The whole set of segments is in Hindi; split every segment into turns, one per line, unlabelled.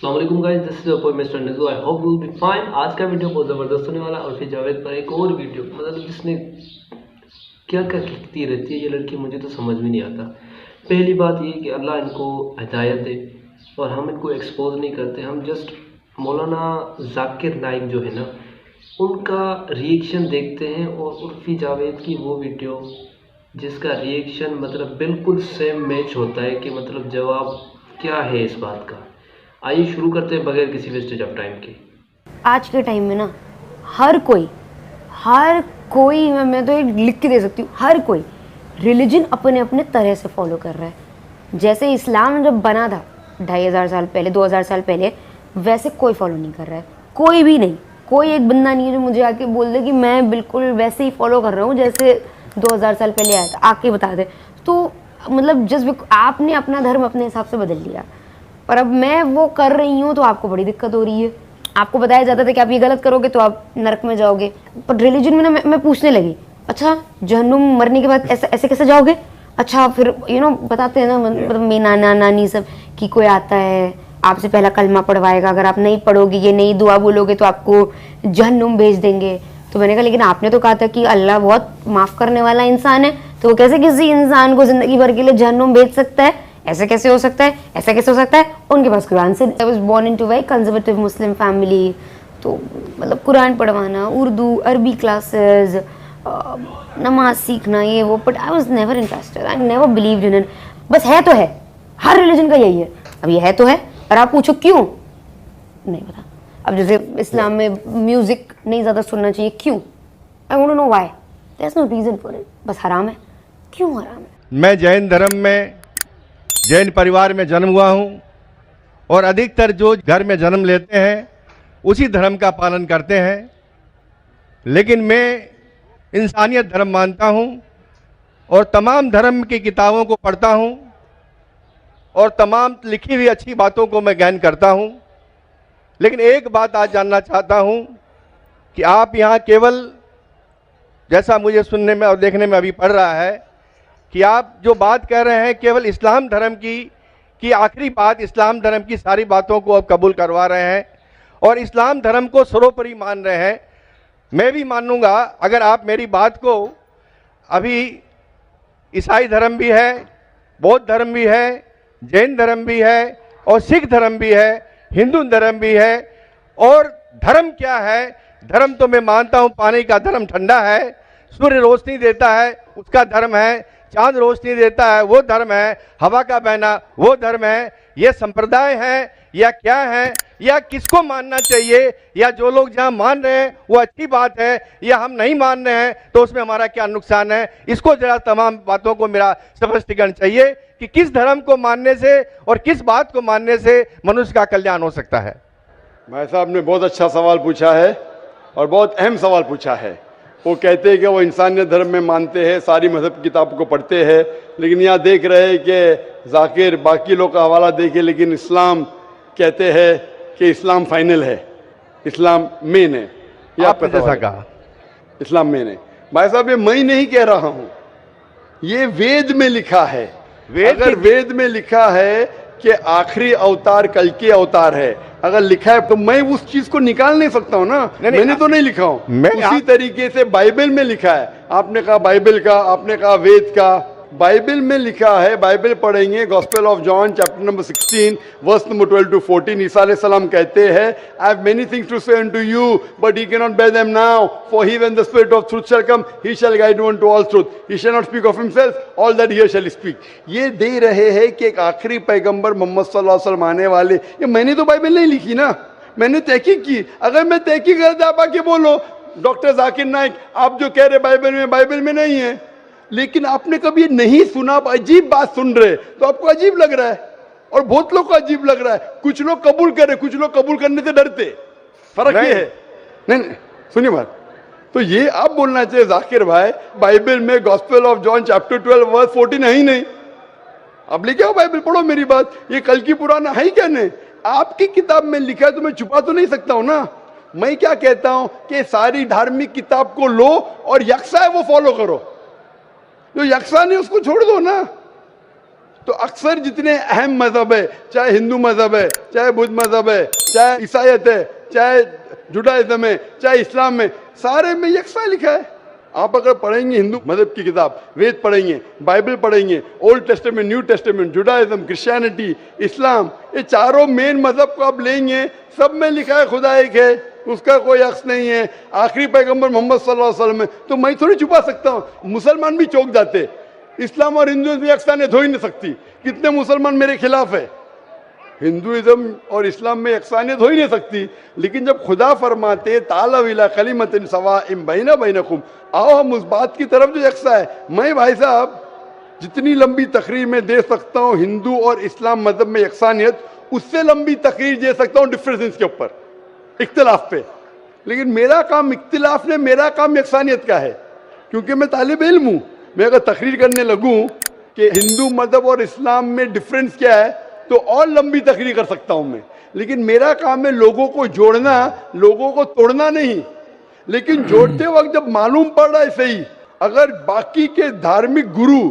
अस्सलाम वालेकुम गाइस, दिस इज अपोय mister Niju. I hope you will be fine. आज का वीडियो बहुत ज़बरदस्त होने वाला है और फिर जावेद पर एक और वीडियो, मतलब जिसने क्या क्या कहती रहती है ये लड़की, मुझे तो समझ में नहीं आता। पहली बात ये कि अल्लाह इनको हिदायत दे और हम इनको एक्सपोज नहीं करते। हम जस्ट मौलाना जाकिर नाइक जो है ना, उनका रिएक्शन देखते हैं और उर्फ़ी जावेद की वो वीडियो जिसका रिएक्शन मतलब बिल्कुल सेम मैच होता है कि मतलब जवाब क्या है इस बात का। आइए शुरू करते हैं बगैर किसी वेस्टेज ऑफ टाइम के।
आज के टाइम में ना हर कोई मैं तो ये लिख के दे सकती हूँ, हर कोई रिलीजन अपने अपने तरह से फॉलो कर रहा है। जैसे इस्लाम जब बना था 2500 साल पहले, 2000 साल पहले, वैसे कोई फॉलो नहीं कर रहा है, कोई भी नहीं। कोई एक बंदा नहीं है जो मुझे आके बोल दे कि मैं बिल्कुल वैसे ही फॉलो कर रहा हूँ जैसे 2000 साल पहले आया था, आके बता दे। तो मतलब जस्ट आपने अपना धर्म अपने हिसाब से बदल लिया, पर अब मैं वो कर रही हूँ तो आपको बड़ी दिक्कत हो रही है। आपको बताया जाता था कि आप ये गलत करोगे तो आप नरक में जाओगे, पर रिलीजन में ना मैं पूछने लगी, अच्छा जहन्नुम मरने के बाद ऐसे कैसे जाओगे? अच्छा फिर बताते हैं ना, मतलब मेरे नाना नानी सब कि कोई आता है आपसे पहला कलमा पढ़वाएगा, अगर आप नहीं पढ़ोगे, ये नहीं दुआ बोलोगे तो आपको जहन्नुम भेज देंगे। तो मैंने कहा लेकिन आपने तो कहा था कि अल्लाह बहुत माफ़ करने वाला इंसान है, तो वो कैसे किसी इंसान को ज़िंदगी भर के लिए जहन्नुम भेज सकता है? ऐसे कैसे हो सकता है? ऐसा कैसे हो सकता है? उनके पास कुरान से, I was born into very conservative Muslim family, तो मतलब कुरान पढ़वाना, उर्दू अरबी क्लासेस, नमाज सीखना, ये वो, but I was never interested, I never believed in it. बस है तो है, हर रिलीजन का यही है। अब ये है तो है, और आप पूछो क्यों, नहीं पता। अब जैसे इस्लाम में म्यूजिक नहीं ज़्यादा सुनना चाहिए, क्यों? I want to know why, there is no reason for it, बस हराम है। क्यों हराम है?
मैं जैन धर्म में, जैन परिवार में जन्म हुआ हूं और अधिकतर जो घर में जन्म लेते हैं उसी धर्म का पालन करते हैं। लेकिन मैं इंसानियत धर्म मानता हूं और तमाम धर्म की किताबों को पढ़ता हूं और तमाम लिखी हुई अच्छी बातों को मैं गहन करता हूं। लेकिन एक बात आज जानना चाहता हूं कि आप यहाँ केवल, जैसा मुझे सुनने में और देखने में अभी पड़ रहा है, कि आप जो बात कह रहे हैं केवल इस्लाम धर्म की आखिरी बात, इस्लाम धर्म की सारी बातों को आप कबूल करवा रहे हैं और इस्लाम धर्म को सर्वोपरि मान रहे हैं। मैं भी मानूंगा अगर आप मेरी बात को, अभी ईसाई धर्म भी है, बौद्ध धर्म भी है, जैन धर्म भी है और सिख धर्म भी है, हिंदू धर्म भी है। और धर्म क्या है? धर्म तो मैं मानता हूं पानी का धर्म ठंडा है, सूर्य रोशनी देता है उसका धर्म है, चांद रोशनी देता है वो धर्म है, हवा का बहना वो धर्म है। ये संप्रदाय है या क्या है, या किसको मानना चाहिए, या जो लोग जहां मान रहे हैं वो अच्छी बात है, या हम नहीं मान रहे हैं तो उसमें हमारा क्या नुकसान है? इसको जरा तमाम बातों को मेरा स्पष्टीकरण चाहिए कि किस धर्म को मानने से और किस बात को मानने से मनुष्य का कल्याण हो सकता है।
भाई साहब ने बहुत अच्छा सवाल पूछा है और बहुत अहम सवाल पूछा है। वो कहते हैं कि वो इंसानियत धर्म में मानते हैं, सारी मजहब किताब को पढ़ते हैं, लेकिन यहाँ देख रहे हैं कि जाकिर बाकी लोग का हवाला देखे, लेकिन इस्लाम कहते हैं कि इस्लाम फाइनल है, इस्लाम मेन है। ये
आपने जैसा कहा
इस्लाम मेन है। भाई साहब ये मैं नहीं कह रहा हूँ, ये वेद में लिखा है। अगर वेद में लिखा है कि आखिरी अवतार कल के अवतार है, अगर लिखा है तो मैं उस चीज को निकाल नहीं सकता हूं ना। मैंने तो नहीं लिखा हूं, उसी तरीके से बाइबल में लिखा है। आपने कहा बाइबल का, आपने कहा वेद का, बाइबल में लिखा है। बाइबल पढ़ेंगे, gospel of John chapter number 16 verse number 12 to 14, Isa अलैहिस्सलाम कहते हैं, I have many things to say unto you but he cannot bear them now, for he when the spirit of truth shall come he shall guide you unto all truth, he shall not speak of himself, all that he shall speak। ये दे रहे हैं कि एक आखिरी पैगंबर मोहम्मद सल्लल्लाहु अलैहि वसल्लम आने वाले। ये मैंने तो बाइबल नहीं लिखी ना, मैंने तहकीक की। अगर मैं तहकीक करता आप आके बोलो डॉक्टर जाकिर नाइक आप जो कह रहे बाइबल में नहीं है, लेकिन आपने कभी नहीं सुना, आप अजीब बात सुन रहे तो आपको अजीब लग रहा है और बहुत लोग को अजीब लग रहा है। कुछ लोग कबूल करे, कुछ लोग कबूल करने से डरते, फर्क ये है। नहीं सुनिए बात, तो ये आप बोलना चाहिए जाकिर भाई बाइबल में gospel of John chapter 12 verse 14 है ही नहीं। अब लेके आओ बाइबल, पढ़ो मेरी बात, ये कल की पुराना है ही क्या? नहीं, आपकी किताब में लिखा है तो मैं छुपा तो नहीं सकता हूं ना। मैं क्या कहता हूं कि सारी धार्मिक किताब को लो और यकसा है वो फॉलो करो, जो यकसा नहीं उसको छोड़ दो ना। तो अक्सर जितने अहम मजहब है, चाहे हिंदू मजहब है, चाहे बुद्ध मजहब है, चाहे ईसाईयत है, चाहे जुडाइज्म है, चाहे इस्लाम में, सारे में यकसा लिखा है। आप अगर पढ़ेंगे हिंदू मजहब की किताब, वेद पढ़ेंगे, बाइबल पढ़ेंगे, old testament, new testament, Judaism, Christianity, इस्लाम, ये चारों मेन मजहब को आप लेंगे, सब में लिखा है खुदा एक है, उसका कोई अक्स नहीं है। आखिरी पैगंबर मोहम्मद सल्लल्लाहु अलैहि वसल्लम है, तो मैं थोड़ी छुपा सकता हूँ। मुसलमान भी चौंक जाते, इस्लाम और हिंदुइज्म में यकसानियत हो ही नहीं सकती। कितने मुसलमान मेरे खिलाफ है, हिंदुइज्म और इस्लाम में यकसानियत हो ही नहीं सकती। लेकिन जब खुदा फरमाते तालव इला कलिमतिन सवाइम बैना बैनकुम, आओ हम उस बात की तरफ जो यकसा है। मैं भाई साहब जितनी लंबी तकरीर में दे सकता हूँ हिंदू और इस्लाम मजहब में यकसानियत, उससे लंबी तकरीर दे सकता हूँ डिफरेंसेस के ऊपर, इख्तिलाफ पे। लेकिन मेरा काम इख्तिलाफ ने, मेरा काम यकसानियत का है, क्योंकि मैं तालिब इल्म हूँ। मैं अगर तकरीर करने लगूँ कि हिंदू मजहब और इस्लाम में डिफरेंस क्या है, तो और लंबी तकरीर कर सकता हूँ मैं। लेकिन मेरा काम है लोगों को जोड़ना, लोगों को तोड़ना नहीं। लेकिन जोड़ते वक्त जब मालूम पड़ रहा है सही, अगर बाकी के धार्मिक गुरु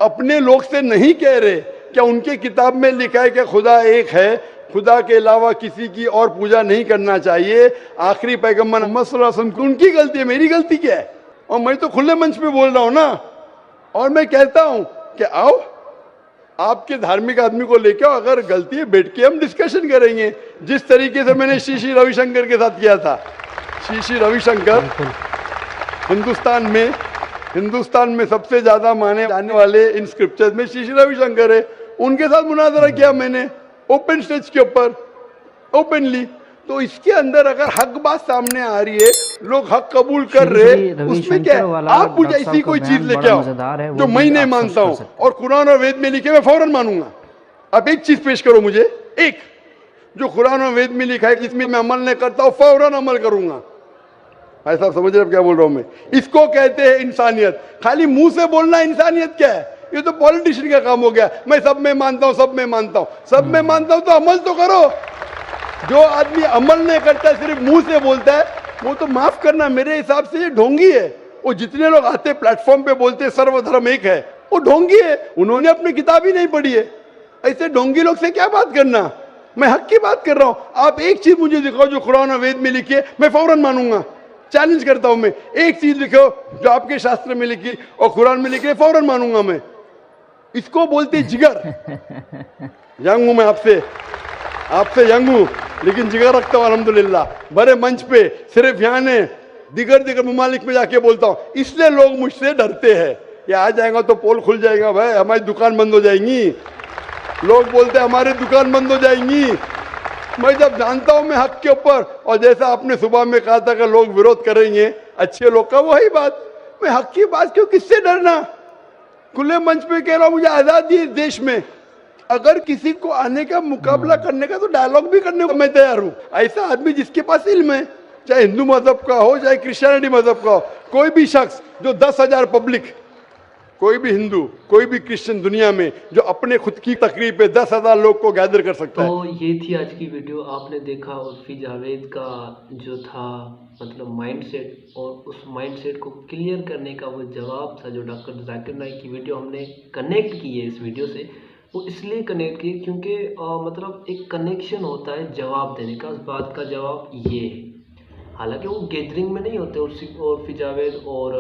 अपने लोग से नहीं कह रहे, क्या उनके किताब में लिखा है कि खुदा एक है, खुदा के अलावा किसी की और पूजा नहीं करना चाहिए, आखिरी पैगंबर मोहम्मद सल्लल्लाहु अलैहि वसल्लम, उनकी गलती है, मेरी गलती क्या है? और मैं तो खुले मंच पे बोल रहा हूं ना, और मैं कहता हूं कि आओ आपके धार्मिक आदमी को लेके आओ, अगर गलती है बैठ के हम डिस्कशन करेंगे, जिस तरीके से मैंने श्री रविशंकर के साथ किया था। श्री रविशंकर हिंदुस्तान में सबसे ज्यादा माने जाने वाले इन स्क्रिप्चर्स में श्री रविशंकर है। उनके साथ मुनाजरा किया मैंने ओपन स्टेज के ऊपर, ओपनली। तो इसके अंदर अगर हक बात सामने आ रही है, लोग हक कबूल कर रहे, उसमें क्या है? आप मुझे ऐसी कोई चीज लेके आओ जो मैं नहीं मानता हूं और कुरान और वेद में लिखे मैं फौरन मानूंगा। आप एक चीज पेश करो मुझे, एक जो कुरान और वेद में लिखा है, इसमें मैं अमल नहीं करता हूं, फौरन अमल करूंगा। भाई साहब समझ रहे आप क्या बोल रहा हूं मैं? इसको कहते हैं इंसानियत। खाली मुंह से बोलना इंसानियत क्या है? ये तो पॉलिटिशियन का काम हो गया। मैं सब में मानता हूं, सब में मानता हूं, सब में मानता हूं, तो अमल तो करो। जो आदमी अमल नहीं करता, सिर्फ मुंह से बोलता है, वो तो माफ करना, मेरे हिसाब से ये ढोंगी है। वो जितने लोग आते प्लेटफॉर्म पे बोलते सर्वधर्म एक है, वो ढोंगी है, उन्होंने अपनी किताब ही नहीं पढ़ी है। ऐसे ढोंगी लोग से क्या बात करना? मैं हक की बात कर रहा हूं। आप एक चीज मुझे दिखाओ जो कुरान और वेद में लिखी है, मैं फौरन मानूंगा। चैलेंज करता हूं मैं, एक चीज लिखो जो आपके शास्त्र में लिखी और कुरान में लिखी है, फौरन मानूंगा मैं। इसको बोलते जिगर। यंग हूं मैं आपसे यंग हूं, लेकिन जिगर रखता हूं अल्हम्दुलिल्लाह। बड़े मंच पे सिर्फ यहाँ ने दिगर ममालिक में जाके बोलता हूं, इसलिए लोग मुझसे डरते हैं। ये आ जाएगा तो पोल खुल जाएगा, भाई हमारी दुकान बंद हो जाएंगी। लोग बोलते हैं हमारी दुकान बंद हो जाएंगी। मैं जब जानता हूं मैं हक के ऊपर, और जैसा आपने सुबह में कहा था कि लोग विरोध करेंगे अच्छे लोग का, वही बात, मैं हक की बात क्यों, किससे डरना? खुले मंच पे कह रहा हूं, मुझे आजादी है देश में। अगर किसी को आने का मुकाबला करने का, तो डायलॉग भी करने को मैं तैयार हूं। ऐसा आदमी जिसके पास इल्म है, चाहे हिंदू मजहब का हो, चाहे क्रिश्चियनिटी मजहब का हो, कोई भी शख्स जो 10,000 पब्लिक, कोई भी हिंदू, कोई भी क्रिश्चियन दुनिया में जो अपने खुद की तकरीर पे 10,000 लोग को गैदर कर सकता है।
तो ये थी आज की वीडियो। आपने देखा उर्फी जावेद का जो था मतलब माइंडसेट, और उस माइंडसेट को क्लियर करने का वो जवाब था जो डॉक्टर जाकिर नाइक की वीडियो हमने कनेक्ट की है इस वीडियो से। वो इसलिए कनेक्ट किए क्योंकि मतलब एक कनेक्शन होता है जवाब देने का। उस बात का जवाब ये है, हालांकि वो गैदरिंग में नहीं होते उर्फी जावेद और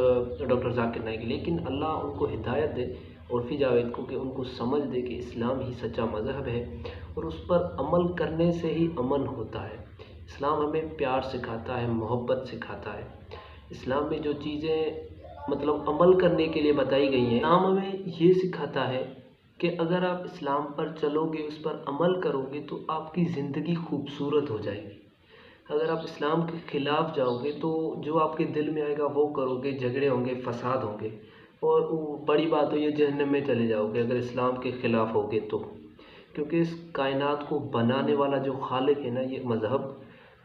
डॉक्टर जाकिर नाइक, लेकिन अल्लाह उनको हिदायत दे उर्फी जावेद को, कि उनको समझ दे कि इस्लाम ही सच्चा मज़हब है और उस पर अमल करने से ही अमन होता है। इस्लाम हमें प्यार सिखाता है, मोहब्बत सिखाता है। इस्लाम में जो चीज़ें मतलब अमल करने के लिए बताई गई हैं, इस्लाम हमें ये सिखाता है कि अगर आप इस्लाम पर चलोगे, उस पर अमल करोगे, तो आपकी ज़िंदगी खूबसूरत हो जाएगी। अगर आप इस्लाम के ख़िलाफ़ जाओगे तो जो आपके दिल में आएगा वो करोगे, झगड़े होंगे, फसाद होंगे, और बड़ी बात हो ये जहन्नम में चले जाओगे अगर इस्लाम के ख़िलाफ़ होगे तो। क्योंकि इस कायनात को बनाने वाला जो खालिक है ना, ये मज़हब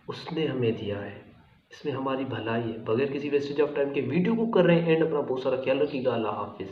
उसने हमें दिया है, इसमें हमारी भलाई है। बगैर किसी वेस्टेज ऑफ टाइम के वीडियो को कर रहे हैं एंड। अपना बहुत सारा ख्याल रखिएगा। अल्लाह हाफिज़।